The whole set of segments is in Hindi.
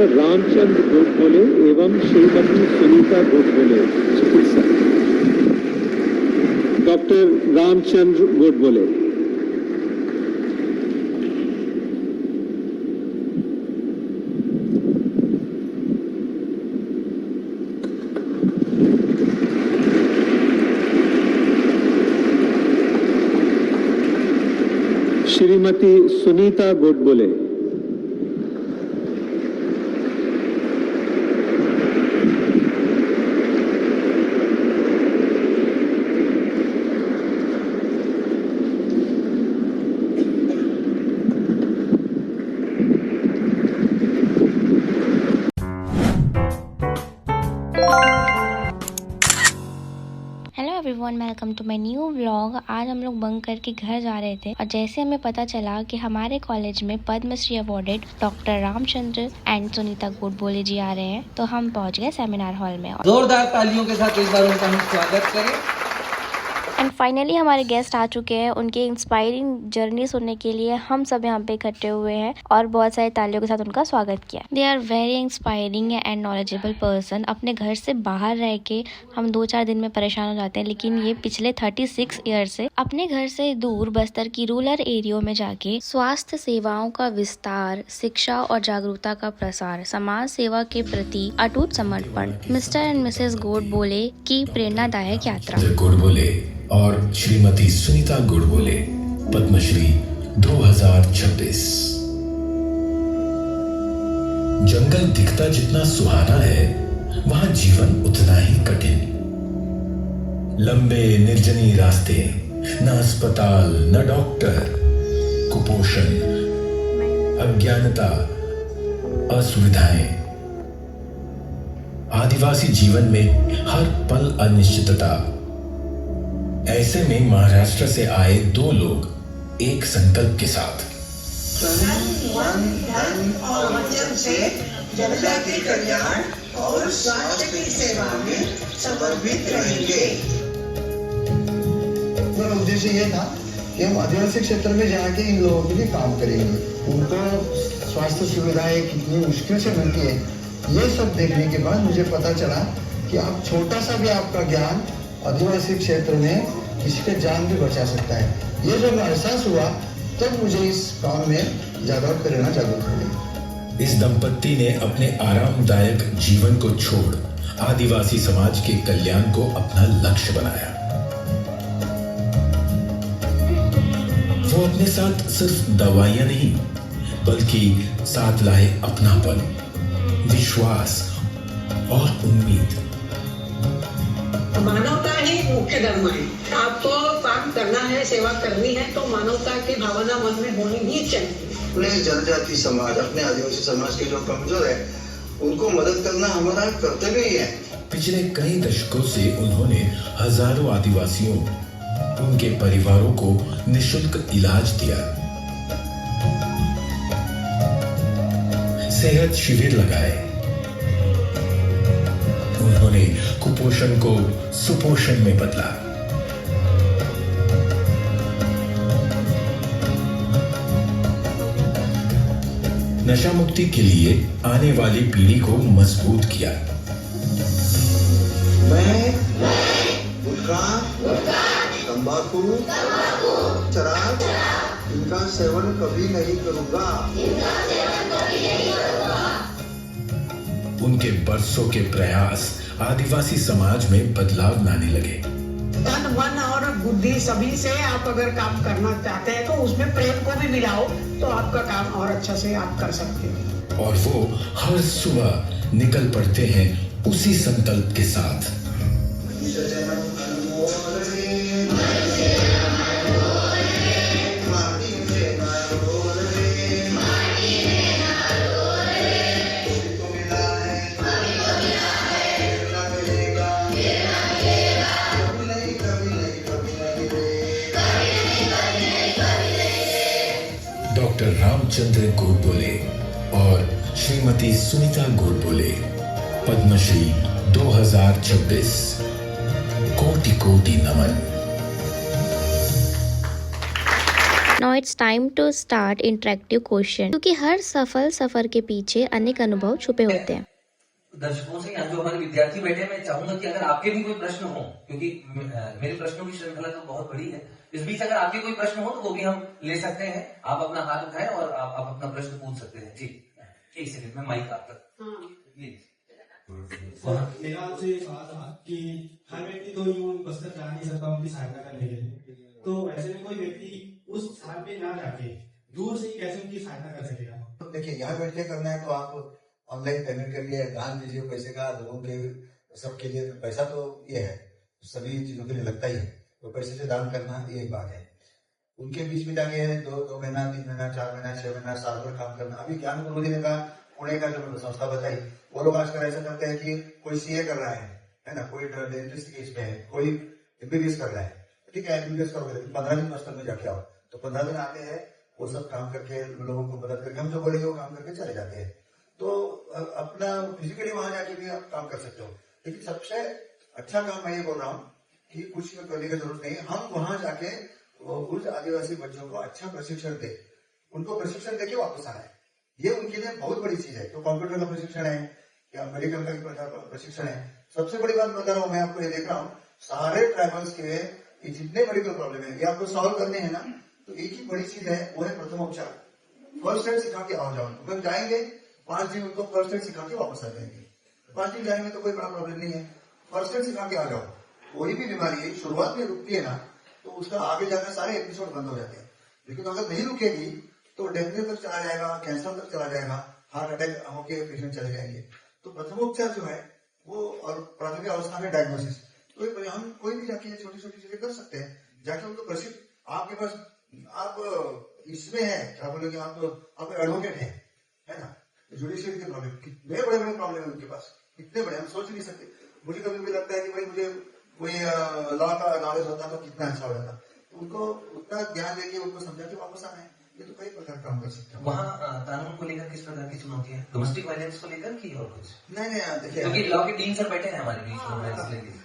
रामचंद्र गोडबोले एवं श्रीमती सुनीता गोडबोले चिकित्सक। Doctor Ramchandra Godbole. Shrimati Sunita Godbole. Hello everyone, welcome to my new vlog. आज हम लोग बंक करके घर जा रहे थे और जैसे हमें पता चला कि हमारे कॉलेज में Padmashri awarded doctor Ramchandra and Sunita Godbole ji आ रहे हैं, तो हम पहुंच गए सेमिनार हॉल में। जोरदार तालियों के साथ इस बार उनका हम स्वागत करें। एंड फाइनली हमारे गेस्ट आ चुके हैं। उनकी इंस्पायरिंग जर्नी सुनने के लिए हम सब यहाँ पे इकट्ठे हुए हैं और बहुत सारी तालियों के साथ उनका स्वागत किया। They are very inspiring and knowledgeable person. अपने घर से बाहर रह के हम 2-4 दिन में परेशान हो जाते हैं, लेकिन ये पिछले 36 ईयर से अपने घर से दूर बस्तर की रूरल एरिया में जाके स्वास्थ्य सेवाओं का विस्तार, शिक्षा और जागरूकता का प्रसार, समाज सेवा के प्रति अटूट समर्पण। मिस्टर एंड मिसेस गोडबोले की प्रेरणादायक यात्रा। गोडबोले और श्रीमती सुनीता गोडबोले पद्मश्री 2026। जंगल दिखता जितना सुहाना है, वहां जीवन उतना ही कठिन। लंबे निर्जनी रास्ते, न अस्पताल न डॉक्टर, कुपोषण, अज्ञानता, असुविधाएं। आदिवासी जीवन में हर पल अनिश्चितता। ऐसे में महाराष्ट्र से आए 2 लोग एक संकल्प के साथ तन, मन, धन और वचन से जनता के कल्याण और स्वास्थ्य की सेवा में समर्पित रहेंगे। मेरा उद्देश्य ये था कि हम आदिवासी क्षेत्र में जाके इन लोगों के लिए काम करेंगे। उनको स्वास्थ्य सुविधाएं कितनी मुश्किल से मिलती है, ये सब देखने के बाद मुझे पता चला कि आप छोटा सा भी आपका ज्ञान आदिवासी क्षेत्र में किसी का जान भी बचा सकता है। ये जब एहसास हुआ तब मुझे इस काम में ज्यादा प्रेरणा जागृत हो गई। इस दंपत्ति ने अपने आरामदायक जीवन को छोड़ आदिवासी समाज के कल्याण को अपना लक्ष्य बनाया। वो अपने साथ सिर्फ दवाइयां नहीं, बल्कि साथ लाए अपनापन, विश्वास और उम्मीद। मानवता ही मुख्य धर्म है। आपको काम करना है, सेवा करनी है, तो मानवता की भावना मन में होनी ही चाहिए। अपने जनजाति समाज, अपने आदिवासी समाज के जो कमजोर है, उनको मदद करना हमारा कर्तव्य ही है। पिछले कई दशकों से उन्होंने हजारों आदिवासियों, उनके परिवारों को निशुल्क इलाज दिया, सेहत शिविर लगाए। उन्होंने कुपोषण को सुपोषण में बदला। नशा मुक्ति के लिए आने वाली पीढ़ी को मजबूत किया। मैं गुटखा, तंबाकू, शराब, इनका सेवन कभी नहीं करूंगा। उनके बरसों के प्रयास आदिवासी समाज में बदलाव लाने लगे। तन, मन और बुद्धि सभी से आप अगर काम करना चाहते हैं तो उसमें प्रेम को भी मिलाओ, तो आपका काम और अच्छा से आप कर सकते हो। और वो हर सुबह निकल पड़ते हैं उसी संकल्प के साथ। डॉक्टर रामचंद्र गोडबोले और श्रीमती सुनीता गोडबोले पद्मश्री 2026। कोटि कोटि नमन। Now it's time to start interactive question, क्योंकि हर सफल सफर के पीछे अनेक अनुभव छुपे होते हैं। दर्शकों से या जो हमारे विद्यार्थी बैठे हैं, मैं चाहूंगा कि अगर आपके भी कोई प्रश्न हो, क्योंकि मेरे प्रश्नों की श्रृंखला तो बहुत बड़ी है, इस बीच अगर आपके कोई प्रश्न हो तो वो भी हम ले सकते हैं। आप अपना हाथ उठाएं और आप अपना प्रश्न पूछ सकते हैं। जी, एक सेकंड में माइक आप तक। मेरा आपसे ये सवाल था कि हर व्यक्ति तो यूं बसकर जा नहीं सकता उनकी सहायता करने के लिए, तो ऐसे में कोई व्यक्ति उस स्थान पे ना जाके दूर से ही कैसे उनकी सहायता कर सकेगा? देखिए, यहाँ बैठ के करना है तो आप ऑनलाइन पेमेंट करिए, दान दीजिए पैसे का, लोगों के सबके लिए पैसा तो ये है, सभी चीजों के लिए लगता ही है, तो पैसे से दान करना ये एक बात है। उनके बीच में जाके 2 महीना, 3 महीना, 4 महीना, 6 महीना, साल भर काम करना। अभी ज्ञान गुरु जी ने कहा, पुणे का जो संस्था बताई, वो लोग आजकल ऐसा करते हैं कि कोई सीए कर रहा है ना, कोई डेंटिस्ट केस में है, कोई एमबीबीएस कर रहा है, ठीक है एमबीबीएस करोगे लेकिन 15 दिन मास्टर में जाके आओ, तो 15 दिन आते हैं, वो सब काम करके लोगों को मदद करके, हम जो बोलेंगे वो काम करके चले जाते हैं। तो अपना फिजिकली वहां जाके भी आप काम कर सकते हो, लेकिन सबसे अच्छा काम मैं ये बोल रहा हूँ कि कुछ करने की जरूरत नहीं, हम वहां जाके उस आदिवासी बच्चों को अच्छा प्रशिक्षण दे, उनको प्रशिक्षण देके वापस आना है, ये उनके लिए बहुत बड़ी चीज है। तो कंप्यूटर का प्रशिक्षण है या मेडिकल का प्रशिक्षण है। सबसे बड़ी बात बता रहा हूँ मैं आपको, ये देख रहा हूँ सारे ट्राइबल्स के जितने मेडिकल प्रॉब्लम है ये आपको सॉल्व करने हैं ना, तो एक ही बड़ी चीज है, वो है प्रथमोपचार। फर्स्ट एड सिखा के आओ जाओ, तो जाएंगे 5 दिन उनको फर्स्ट एड सिखा के वापस आ जाएंगे। 5 दिन जाएंगे तो कोई बड़ा प्रॉब्लम नहीं है, फर्स्ट एड सिखा के आ जाओ। कोई भी बीमारी शुरुआत में रुकती है ना, तो उसका आगे जाकर सारे एपिसोड बंद हो जाते हैं, लेकिन अगर नहीं रुकेगी तो डेंगू तक चला जाएगा, कैंसर तक चला जाएगा, हार्ट अटैक होके पेशेंट चले जाएंगे। तो प्रथमोपचार जो है वो, और प्राथमिक अवस्था में डायग्नोसिस, तो हम कोई भी जाके छोटी छोटी चीजें कर सकते हैं, जाके उनको प्रशिक्षण, आपके पास आप इसमें है क्या बोलोगे, आप एडवोकेट है ना, जुडिशियल के प्रॉब्लम, कितने बड़े बड़े प्रॉब्लम है उनके पास, कितने बड़े हम सोच नहीं सकते। मुझे कभी भी लगता है कि भाई मुझे कोई लॉ का नॉलेज होता तो कितना अच्छा हो जाता, तो उनको उतना ध्यान देके उनको समझा के वापस आना है, ये तो कई प्रकार काम कर सकते हैं। वहाँ कानून को लेकर किस प्रकार की चुनौती है, डोमेस्टिक वायलेंस को लेकर की और कुछ? नहीं देखिए, क्योंकि लॉ के 3 सर बैठे हैं हमारे बीच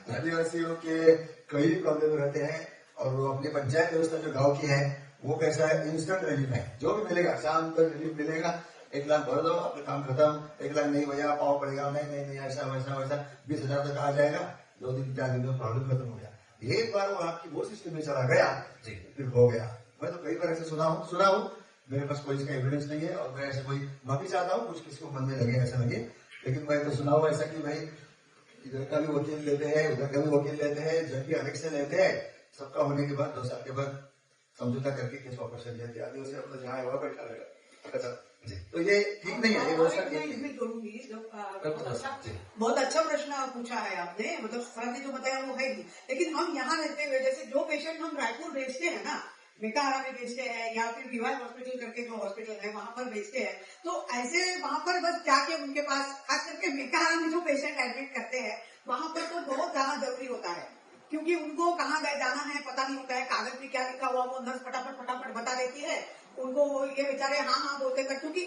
में, आदिवासियों के कई प्रॉब्लम रहते हैं, और वो अपनी पंचायत व्यवस्था जो गाँव की है वो कैसा है, इंस्टेंट रिलीफ है, जो भी मिलेगा शाम तक रिलीफ मिलेगा, 1 लाख भर दो, अपना काम खत्म। 1 लाख नहीं भैया पाव पड़ेगा, नहीं ऐसा वैसा 20,000 तक आ जाएगा, 2 दिन 4 दिन में प्रॉब्लम खत्म हो गया। एक बार वो आपकी वो सिस्टम में चला गया फिर हो गया। मैं तो कई बार ऐसे सुना हूँ, मेरे पास कोई इसका एविडेंस नहीं है, और मैं ऐसे कोई माफी चाहता हूँ, कुछ किसी को मन में लगे ऐसा लगे, लेकिन मैं तो सुना हुआ ऐसा कि भाई इधर का भी वकील लेते हैं, उधर का भी वकील लेते हैं, जज भी अलग से लेते हैं, सबका होने के बाद 2 साल के बाद समझौता करके केस वापस चल जाते हैं, आदिवासी अपना जहाँ है वहाँ बैठा रहेगा। तो ये ठीक नहीं है, ये व्यवस्था ठीक नहीं है। बहुत अच्छा प्रश्न पूछा है आपने, मतलब सर ने जो बताया वो है ही, लेकिन हम यहाँ रहते हुए जैसे जो पेशेंट हम रायपुर भेजते हैं ना, मेकाहारा में भेजते हैं या फिर विवाह हॉस्पिटल करके जो हॉस्पिटल है वहां पर भेजते हैं, तो ऐसे वहां पर बस जाके उनके पास, खास करके मेकाहारा में जो पेशेंट एडमिट करते हैं वहां पर तो बहुत जाना जरूरी होता है, क्योंकि उनको कहाँ गए जाना है पता नहीं होता है, कागज में क्या लिखा हुआ वो नर्स फटाफट बता देती है उनको, ये बेचारे हाँ बोलते कर, क्योंकि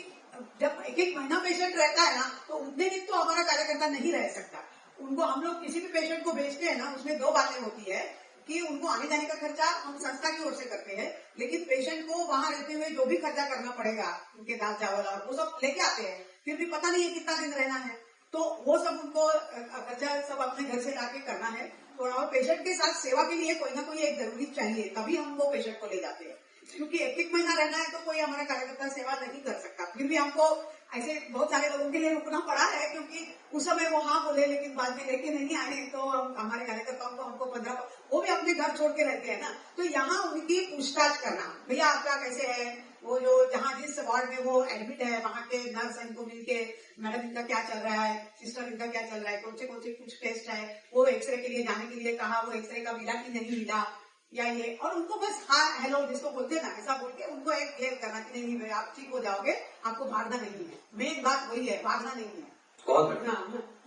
जब 1 महीना पेशेंट रहता है ना तो उतने दिन तो हमारा कार्यकर्ता नहीं रह सकता। उनको हम लोग किसी भी पेशेंट को भेजते हैं ना, उसमें 2 बातें होती है कि उनको आने जाने का खर्चा हम संस्था की ओर से करते हैं, लेकिन पेशेंट को वहां रहते हुए जो भी खर्चा करना पड़ेगा, उनके दाल चावल और वो सब लेके आते हैं, फिर भी पता नहीं है कितना दिन रहना है, तो वो सब उनको खर्चा सब अपने घर से लाके करना है थोड़ा, और पेशेंट के साथ सेवा के लिए कोई ना कोई एक जरूरी चाहिए, तभी हम वो पेशेंट को ले जाते हैं, क्योंकि 1 महीना रहना है तो कोई हमारा कार्यकर्ता सेवा नहीं कर सकता। फिर भी हमको ऐसे बहुत सारे लोगों के लिए रुकना पड़ा है, क्योंकि उस समय वो हाँ बोले लेकिन बाद में लेके नहीं आए, तो हमारे कार्यकर्ताओं को हमको 15 वो भी अपने घर छोड़ के रहते हैं ना, तो यहाँ उनकी पूछताछ करना, भैया आपका कैसे है, वो जो जहाँ जिस वार्ड में वो एडमिट है वहाँ के नर्स इनको मिलके, मैडम इनका क्या चल रहा है, सिस्टर इनका क्या चल रहा है, कौन से कुछ टेस्ट है, वो एक्सरे के लिए जाने के लिए कहा, वो एक्सरे का मिला कि नहीं मिला, या ये, और उनको बस हाँ हेलो जिसको बोलते हैं ना, ऐसा बोल के उनको एक क्लियर करना कि नहीं आप ठीक हो जाओगे, आपको भागना नहीं है, मेन बात वही है, भागना नहीं है।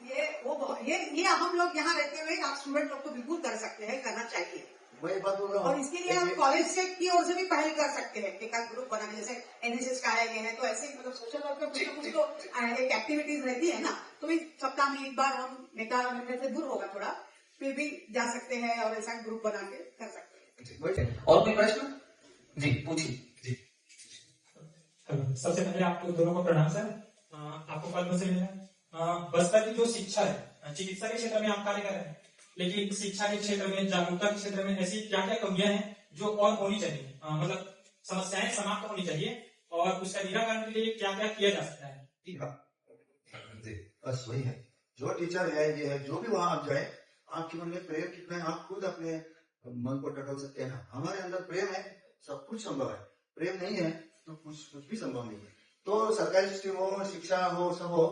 ये हम लोग यहाँ रहते हुए आप स्टूडेंट लोग तो बिल्कुल कर सकते हैं, करना चाहिए। वही बात बोल रहा हूँ, और इसके लिए आप कॉलेज से की ओर से भी पहल कर सकते हैं, एक ग्रुप बनाने, जैसे NSS का है ये है, तो ऐसे मतलब सोशल वर्क में कुछ तो एक एक्टिविटीज रहती है ना, तो भी सप्ताह में 1 बार हम मेकाहारा में से दूर होगा थोड़ा, फिर भी जा सकते हैं और ऐसा ग्रुप बना के कर सकते हैं। और कोई प्रश्न? जी पूछिए। हेलो, सबसे पहले आपको दोनों को प्रणाम सर। आपको पद्म से मिला। बस्तर की जो शिक्षा है, चिकित्सा के क्षेत्र में आप कार्य कर रहे हैं, लेकिन शिक्षा के क्षेत्र में, जागरूकता के क्षेत्र में ऐसी क्या क्या कमियां हैं जो और होनी चाहिए, मतलब समस्याएं समाप्त होनी चाहिए और उसका निराकरण के लिए क्या क्या किया जा सकता है? जी बस वही है, जो टीचर है, ये है, जो भी वहां आप जाए, आपके मन में प्रेम कितना है, आप खुद अपने मन को टटोल सकते हैं ना। हमारे अंदर प्रेम है, सब कुछ संभव है। प्रेम नहीं है तो कुछ भी संभव नहीं है। तो सरकारी सिस्टम हो, शिक्षा हो, सब हो,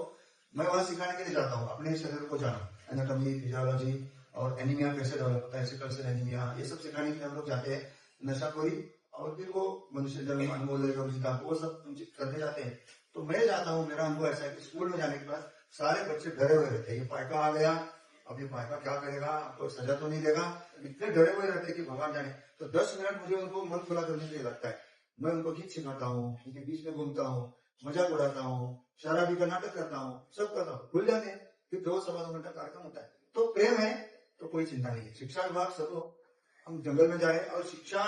मैं वहां सिखाने के लिए जाता हूँ, अपने शरीर को जाना, एनाटॉमी, फिजियोलॉजी और एनीमिया कैसे डेवलप होता है, सिकल सेल एनीमिया, ये सब सिखाने के लिए हम लोग जाते हैं। नशाखोरी और फिर वो मनुष्य जन्म, अनमोल जीता, वो सब करने जाते हैं। तो मैं जाता हूँ, मेरा अनुभव ऐसा है कि स्कूल में जाने के बाद सारे बच्चे डरे हुए रहते हैं। ये पायका आ गया, अब ये पायका क्या करेगा, आपको सजा तो नहीं देगा, इतने डरे हुए रहते हैं कि भगवान जाने। तो 10 मिनट मुझे उनको मन खुला करने के लिए लगता है। मैं उनको गीत सिखाता हूँ, उनके बीच में घूमता हूँ, मजाक उड़ाता हूँ, शराबी का नाटक करता हूँ, सब करता हूँ, भूल जाते हैं। फिर 2-2.25 घंटा कार्यक्रम होता है। तो प्रेम है तो कोई चिंता नहीं है। शिक्षा विभाग सब हो, हम जंगल में जाए, और शिक्षा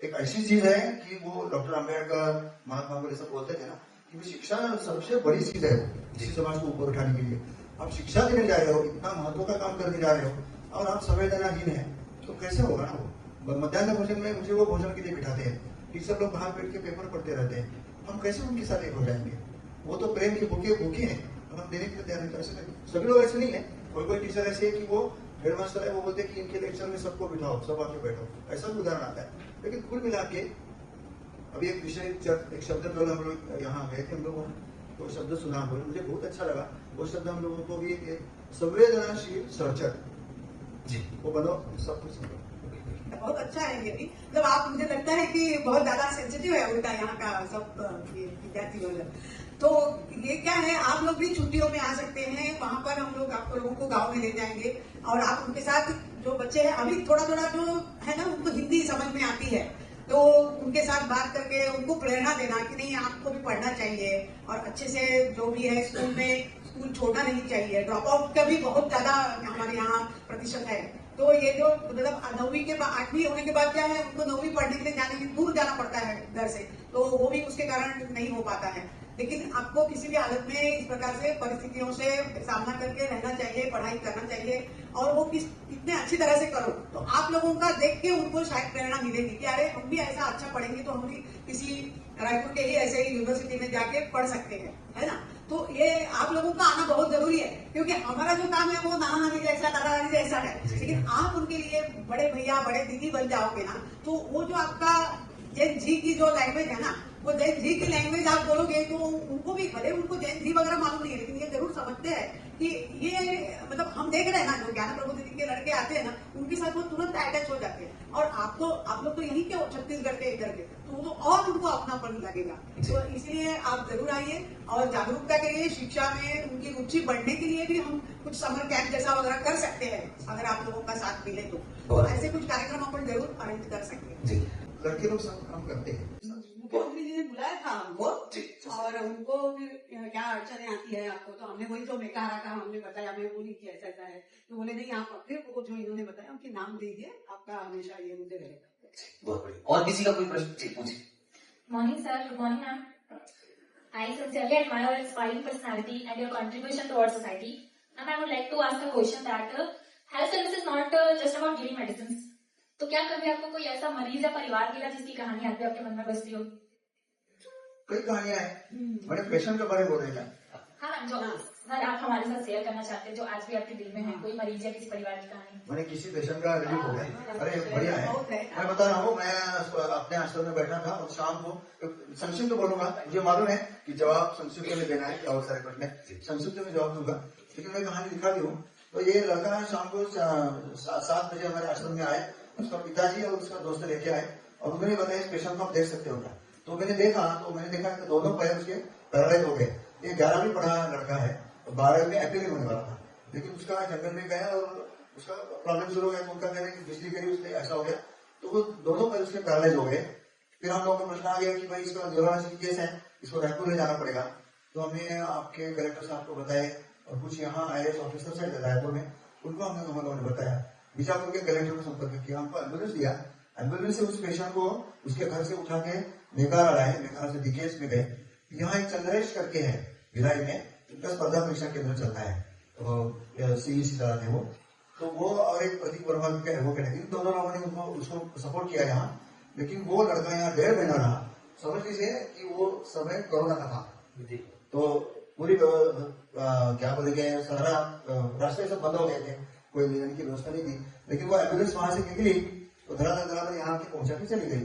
एक ऐसी चीज है कि वो डॉक्टर अम्बेडकर, महात्मा गांधी सब बोलते थे ना कि शिक्षा सबसे बड़ी चीज है जिस समाज को ऊपर उठाने के लिए। आप शिक्षा देने जा रहे हो, इतना महत्व का काम करने जा रहे हो और आप संवेदनाहीन है, तो कैसे होगा ना वो। मध्याह्न भोजन में मुझे वो भोजन के लिए बिठाते हैं, टीचर लोग बाहर बैठ के पेपर पढ़ते रहते हैं, हम कैसे उनके साथ एक हो जाएंगे। वो तो प्रेम की भूखे हैं और हम देने के लिए तैयार नहीं। ऐसे सभी लोग ऐसे नहीं है, कोई टीचर ऐसे है कि वो हेडमास्टर है, वो बोलते हैं कि इनके लेक्चर में सबको बिठाओ, सब आके बैठो, ऐसा भी उदाहरण आता है। लेकिन कुल मिला के अभी एक विषय, एक शब्द केवल हम लोग यहाँ गए थे, हम लोगों ने वो शब्द सुना, बोले मुझे बहुत अच्छा लगा वो शब्द। हम लोगों को भी संवेदनशील सर्जक जी वो बनो, सब कुछ बहुत अच्छा है ये भी। मतलब आप, मुझे लगता है कि बहुत ज्यादा सेंसिटिव है उनका यहाँ का सब विद्यार्थी वर्ग। तो ये क्या है, आप लोग भी छुट्टियों में आ सकते हैं, वहां पर हम लोग आपको लोगों को गांव में ले जाएंगे और आप उनके साथ, जो बच्चे हैं अभी थोड़ा थोड़ा जो है ना उनको हिंदी समझ में आती है, तो उनके साथ बात करके उनको प्रेरणा देना कि नहीं आपको भी पढ़ना चाहिए और अच्छे से जो भी है स्कूल में, स्कूल छोड़ना नहीं चाहिए। ड्रॉप आउट का भी बहुत ज्यादा हमारे यहाँ प्रतिशत है। तो ये जो मतलब 9वीं के बाद 8वीं होने के बाद क्या है, उनको 9वीं पढ़ने के लिए जाने की दूर जाना पड़ता है घर से, तो वो भी उसके कारण नहीं हो पाता है। लेकिन आपको किसी भी हालत में इस प्रकार से परिस्थितियों से सामना करके रहना चाहिए, पढ़ाई करना चाहिए और वो कितने अच्छी तरह से करो, तो आप लोगों का देख के उनको शायद प्रेरणा मिलेगी कि अरे हम भी ऐसा अच्छा पढ़ेंगे तो हम भी किसी रायपुर के ही ऐसे ही यूनिवर्सिटी में जाके पढ़ सकते हैं, है ना। तो ये आप लोगों का आना बहुत जरूरी है, क्योंकि हमारा जो काम है वो नाना नानी जैसा, दादा दादी जैसा है, लेकिन आप उनके लिए बड़े भैया, बड़े दीदी बन जाओगे ना, तो वो जो आपका जैन जी की जो लैंग्वेज है ना, वो जैन जी की लैंग्वेज आप बोलोगे तो उनको भी, भले उनको जैन जी वगैरह मालूम नहीं है, लेकिन ये जरूर समझते हैं कि ये मतलब हम देख रहे हैं ना, जो ज्ञान प्रभु दीदी के लड़के आते हैं ना, उनके साथ वो तुरंत अटैच हो जाते हैं। और आप लोग तो यहीं के हो, छत्तीसगढ़ के इधर के, तो वो तो और उनको अपनापन लगेगा। तो इसलिए आप जरूर आइए और जागरूकता के लिए, शिक्षा में उनकी रुचि बढ़ने के लिए भी हम कुछ समर कैंप जैसा वगैरह कर सकते हैं, अगर आप लोगों का साथ मिले तो ऐसे कुछ कार्यक्रम अपन जरूर अरेंज कर सकते हैं। लड़के लोग सब काम करते हैं। मुख्यमंत्री जी ने बुलाया था हमको और उनको फिर क्या अड़चने आती है आपको, तो हमने वही जो मेकाहारा का हमने बताया, मैं बोली कि ऐसा ऐसा है, तो बोले नहीं आप फिर वो जो इन्होंने बताया उनके नाम दीजिए, आपका हमेशा ये मुझे रहेगा। बहुत बढ़िया। और किसी का कोई प्रश्न? जी पूछिए। Morning sir, good morning ma'am. I sincerely admire your inspiring personality and your contribution towards society. And I would like to ask a question that health service is not just about giving medicines. तो क्या कभी आपको कोई ऐसा मरीज या परिवार मिला जिसकी कहानी आज भी आपके मन में बसती हो? कई कहानियां हैं। बड़े पेशेंट के बारे में बोल रहे हैं। हाँ मैम, जो सर आप हमारे साथ शेयर करना चाहते हैं, जो आज भी आपके दिल में है, कोई मरीज या किसी परिवार की कहानी? मैंने किसी पेशेंट का रिलीफ हो गया। अरे बढ़िया है, मैं बता रहा हूँ, मैं अपने आश्रम में बैठा था और शाम को, संक्षिप्त बोलूंगा, मुझे मालूम है कि जवाब संक्षिप्त में देना है, और सारे प्रश्न संक्षिप्त में जवाब दूंगा, लेकिन मैं कहानी दिखा दी हूँ। तो ये लड़का शाम को 7 बजे हमारे आश्रम में आए, उसका पिताजी और उसका दोस्त लेके आए और उन्होंने बताया इस पेशेंट को आप देख सकते हो क्या। तो मैंने देखा कि दोनों पैर उसके पैरालाइज हो गए। ये 11वीं पढ़ा लड़का है, 12वीं में अप्रैल होने वाला था, लेकिन उसका जंगल में गया और उसका प्रॉब्लम शुरू हो गया। तो उनका कहना है कि बिजली गिरी, उसने ऐसा हो गया, तो वो दोनों पैर उसके पैरालाइज हो गए। फिर हम लोगों को प्रश्न आ गया कि भाई इसका न्यूरोलॉजी केस है, इसको रायपुर ले जाना पड़ेगा। तो हमने आपके कलेक्टर साहब को बताए और कुछ यहाँ IAS ऑफिसर से रायपुर में, उनको हमने हम लोगों ने बताया। बीजापुर के कलेक्टर को संपर्क किया, हमको एम्बुलेंस दिया, एम्बुलेंस से उस पेशेंट को उसके घर से उठा के मेकाहारा लाए, मेकाहारा से DKS में गए। यहाँ एक चंद्रेश करके है भिलाई में, उनका स्पर्धा परीक्षा केंद्र चलता है, तो सीईसी चलाते हैं वो, तो वो और एक प्रतीक वर्मा के एडवोकेट है, इन दोनों लोगों ने उनको उसको सपोर्ट किया यहाँ। लेकिन वो लड़का यहाँ 1.5 महीना रहा, समझ लीजिए कि वो समय कोरोना का था, तो पूरी क्या बोलेंगे सारा रास्ते सब बंद हो गए थे, कोई लेने की व्यवस्था नहीं थी। लेकिन वो एम्बुलेंस वहां से निकली तो धड़ाधड़ यहाँ के पहुंचा के चली गई,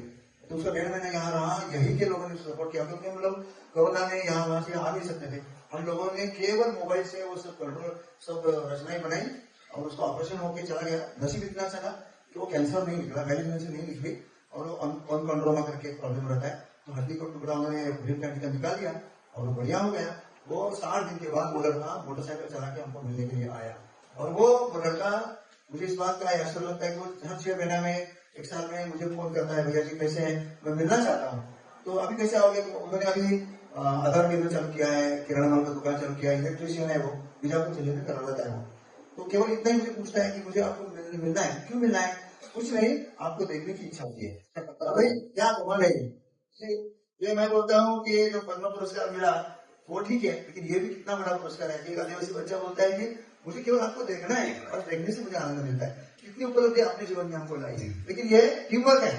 तो उसका 1.5 महीना यहाँ रहा। यही के लोगों ने सपोर्ट किया, क्योंकि हम लोग कोरोना में यहाँ वहां से आ नहीं सकते थे। हम लोगों ने केवल मोबाइल से वो सब कंट्रोल सब रचनाएं बनाई और उसका ऑपरेशन होकर चला गया। नसीब इतना अच्छा था कि वो कैंसर नहीं निकला, मैलिग्नेंसी नहीं निकली, और कॉन्ड्रोमा करके प्रॉब्लम रहता है, तो हड्डी का टुकड़ा उन्होंने निकाल दिया और वो बढ़िया हो गया। वो 60 दिन के बाद वो लड़का मोटरसाइकिल चला के हमको मिलने के लिए आया, और वो लड़का मुझे इस बात का आश्चर्य लगता है कि वो हर 6 महीना में 1 साल में मुझे फोन करता है, भैया जी कैसे हैं, मैं मिलना चाहता हूँ। तो अभी कैसे आओगे? तो उन्होंने अभी आधार केंद्र चालू किया है, किराना माल का दुकान चालू किया है, इलेक्ट्रिशियन है, वो बीजापुर जिले में करा लेता है वो। तो केवल इतना ही मुझे पूछता है कि मुझे आपको मिलना है। क्यों मिलना है? कुछ नहीं, आपको देखने की इच्छा होती है। भाई क्या कमाल है ये मैं बोलता हूँ कि जो पद्म पुरस्कार मिला वो ठीक है, लेकिन ये भी कितना बड़ा पुरस्कार है कि एक आदिवासी बच्चा बोलता है कि मुझे केवल आपको देखना है और देखने से मुझे आनंद मिलता है। कितनी उपलब्धि अपने जीवन में हमको लाई, लेकिन ये टीम वर्क है,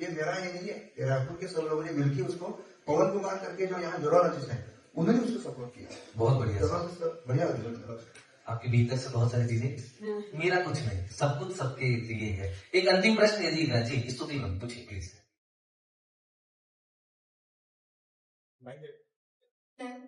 ये मेरा ही नहीं है, ये रायपुर के सब लोगों ने मिलकर उसको, पवन कुमार करके जो यहाँ जोरोलॉजिस्ट है, उन्होंने उसको सपोर्ट किया। बहुत बढ़िया, जबरदस्त बढ़िया रिजल्ट। आपके भीतर से बहुत सारी चीजें, मेरा कुछ नहीं, सब कुछ सबके लिए है। एक अंतिम प्रश्न है जी, स्तुति में पूछिए please.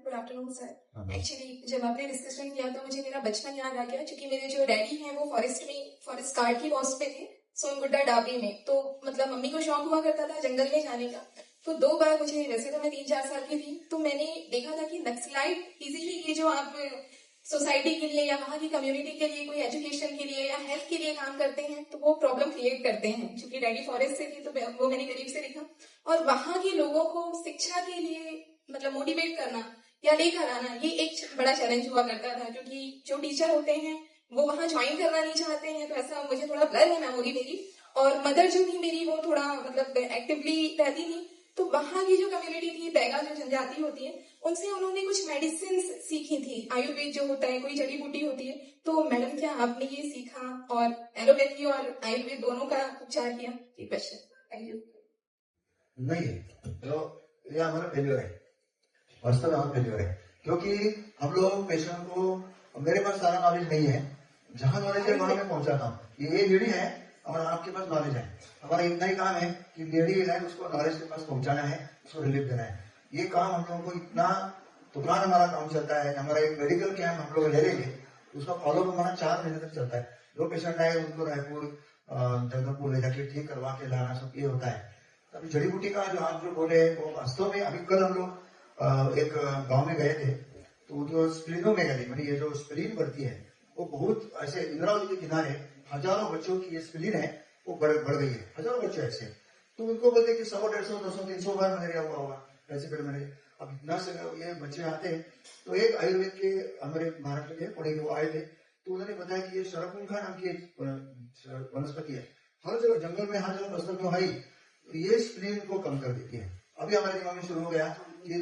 Good afternoon sir. Actually जब आपने डिस्कशन किया तो मुझे मेरा बचपन याद आ गया, क्योंकि मेरे जो डैडी हैं वो फॉरेस्ट गार्ड की पोस्ट पे थे, सोनगुड्डा डाबरी में। तो मतलब मम्मी को शौक हुआ करता था जंगल में जाने का, तो 2 बार मुझे, वैसे तो मैं 3-4 साल की थी, तो मैंने देखा था कि नक्सलाइट इजीली ये जो आप सोसाइटी के लिए या वहाँ की कम्युनिटी के लिए, कोई एजुकेशन के लिए या हेल्थ के लिए काम करते हैं, तो वो प्रॉब्लम क्रिएट करते हैं। क्योंकि डैडी फॉरेस्ट से थी तो वो मैंने करीब से देखा, और वहाँ के लोगों को शिक्षा के लिए मतलब मोटिवेट करना या लेकर आना, ये एक बड़ा चैलेंज हुआ करता था। क्योंकि जो टीचर होते हैं वो वहाँ ज्वाइन करना नहीं चाहते हैं, तो ऐसा मुझे थोड़ा ब्लर है मेमोरी मेरी। और मदर जो थी मेरी वो थोड़ा मतलब एक्टिवली रहती थी, तो वहाँ की जो कम्युनिटी थी, बैगा जो जनजाति होती है, उनसे उन्होंने कुछ मेडिसिन सीखी थी। आयुर्वेद जो होता है, कोई जड़ी बूटी होती है। तो मैडम क्या आपने ये सीखा और एलोपैथी और आयुर्वेद दोनों का उपचार किया? ये क्वेश्चन। Thank you. नहीं, तो ये हमारा फेल्योर है, वास्तव में हमारा फेल्योर है, क्योंकि हम लोग पेशेंट को, मेरे पास सारा नॉलेज नहीं है, जहाँ नॉलेज है वहां मैं पहुंचाता हूँ। ये लेडी है और आपके पास नॉलेज है, हमारा इतना ही काम है कि लेडी है उसको नॉलेज के पास पहुंचाना है, उसको रिलीफ देना है। ये काम हम लोगों को इतना तुरंत हमारा काम चलता है। हमारा एक मेडिकल कैंप हम लोग ले लेंगे, उसका फॉलोअप हमारा 4 महीने तक चलता है। जो पेशेंट आए उनको रायपुर जगदलपुर ले जाके ठीक करवा के लाना, सब ये होता है। अभी जड़ी बूटी का जो आप जो बोले वो वास्तव में, अभी कल हम लोग एक गांव में गए थे, तो जो स्प्लीनों में गए, मतलब ये जो स्प्लीन बढ़ती है वो बहुत ऐसे इंद्रावती के किनारे हजारों बच्चों की ये स्प्लीन है वो बढ़ गई है, हजारों बच्चे ऐसे। तो उनको बोलते कि 100, 150, 200, 300 बार मलेरिया हुआ होगा, ऐसे कर मलेरिया। अब इतना से ये बच्चे आते हैं, तो एक आयुर्वेद के हमारे महाराष्ट्र के पुणे के वो आए थे, तो उन्होंने बताया कि ये शरपुंखा नाम की एक वनस्पति है, हर जगह जंगल में, हर जगह बस्तर में आई, ये स्प्लीन को कम कर देती है। अभी हमारे दिमाग में शुरू हो गया कि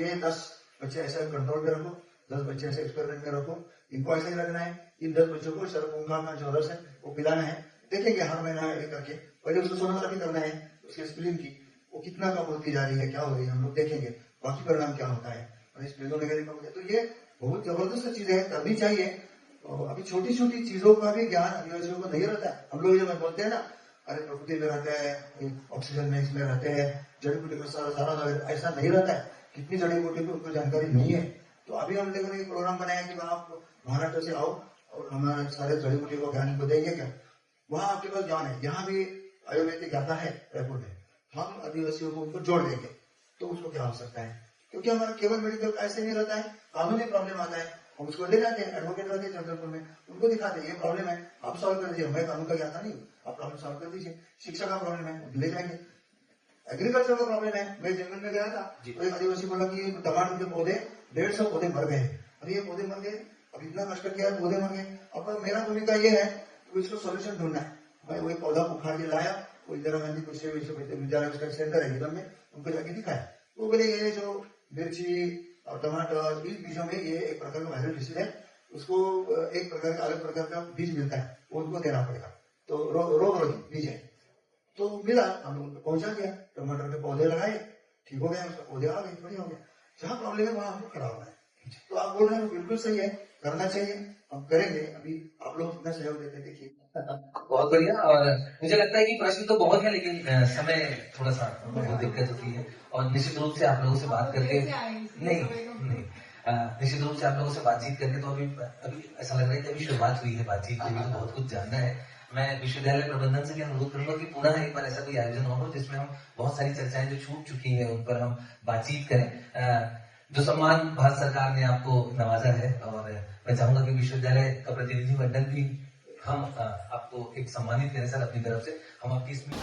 ये 10 बच्चे ऐसा कंट्रोल में रखो, 10 बच्चे ऐसे एक्सपेरिमेंट में रखो, इनको ऐसे ही रखना है। इन 10 बच्चों को शरपुंखा का जो रस है वो पिलाना है, देखेंगे हर महीना एक करके। पहले उसको सोनोग्राफी करना है उसके स्प्लीन की, वो कितना कम होती जा रही है, क्या हो रही है, हम लोग देखेंगे बाकी परिणाम क्या होता है। और स्प्लीनोमेगाली कम हो जाए तो ये बहुत जबरदस्त चीज है, करनी चाहिए। अभी छोटी छोटी चीजों का भी ज्ञान आदिवासियों को नहीं रहता है। हम लोग जो बोलते हैं ना, अरे प्रकृति में रहते हैं, ऑक्सीजन में इसमें रहते हैं, जड़ी बूटी का सारा ऐसा नहीं रहता है। कितनी जड़ी बूटी की उनको जानकारी नहीं है। तो अभी हम लोगों ने एक प्रोग्राम बनाया कि आप महाराष्ट्र से आओ और हमारे सारे जड़ी बूटी को ज्ञान को देंगे क्या, वहाँ आपके पास ज्ञान है। यहाँ भी आयुर्वेदिक ज्ञाता है रायपुर में, हम आदिवासियों को उनको जोड़ देंगे तो उसको क्या हो सकता है। क्योंकि हमारा केवल मेडिकल ऐसे नहीं रहता है, कानूनी प्रॉब्लम आता है, हम उसको ले जाते हैं, एडवोकेट रहते हैं चंद्रपुर में, उनको दिखाते हैं ये प्रॉब्लम है, आप सॉल्व कर दीजिए। मैं कानून का ज्ञाता नहीं, आप प्रॉब्लम सॉल्व कर दीजिए। शिक्षा का प्रॉब्लम है, ले जाएंगे। एग्रीकल्चर का प्रॉब्लम है, मैं जंगल में गया था तो एक आदिवासी बोला कि टमाटर के पौधे 150 पौधे मर गए। अरे ये पौधे मर गए, अब इतना कष्ट किया, पौधे मर गए। अब मेरा भूमिका ये है कि इसको सोल्यूशन ढूंढना है। भाई वही पौधा उखाड़ के लाया, वो इंदिरा गांधी कृषि विश्वविद्यालय उसका सेंटर है निगम में, उनको जाके दिखाया। वो बोले ये जो मिर्ची और टमाटर, इन बीजों में ये एक प्रकार का वायरल डिसीज है, उसको एक प्रकार का अलग प्रकार का बीज मिलता है, उनको देना पड़ेगा। तो रोग बीज है, तो मिला, हम लोग पहुंचा दिया, टमाटर के पौधे लगाए, ठीक हो गया, उसका पौधे आ गए, बढ़िया हो गया। जहाँ प्रॉब्लम है वहां हमको खड़ा होना है। तो आप बोल रहे हैं बिल्कुल सही है, करना चाहिए, हम करेंगे। अभी आप लोग कितना सहयोग देते हैं देखिए। बहुत बढ़िया। और मुझे लगता है कि प्रश्न तो बहुत है, लेकिन समय थोड़ा सा दिक्कत होती है, और निश्चित रूप से आप लोगों से बात करके निश्चित रूप से आप लोगों से बातचीत करके तो अभी ऐसा लग रहा है कि अभी शुरुआत हुई है बातचीत की, तो बहुत कुछ जानना है। मैं विश्वविद्यालय प्रबंधन से भी अनुरोध करूंगा कि पुनः एक बार ऐसा कोई आयोजन हो जिसमें हम बहुत सारी चर्चाएं जो छूट चुकी है उन पर हम बातचीत करें। जो सम्मान भारत सरकार ने आपको नवाजा है, और मैं चाहूंगा कि विश्वविद्यालय का प्रतिनिधि मंडल भी हम आपको एक सम्मानित करें सर अपनी तरफ से। हम आपकी इसमें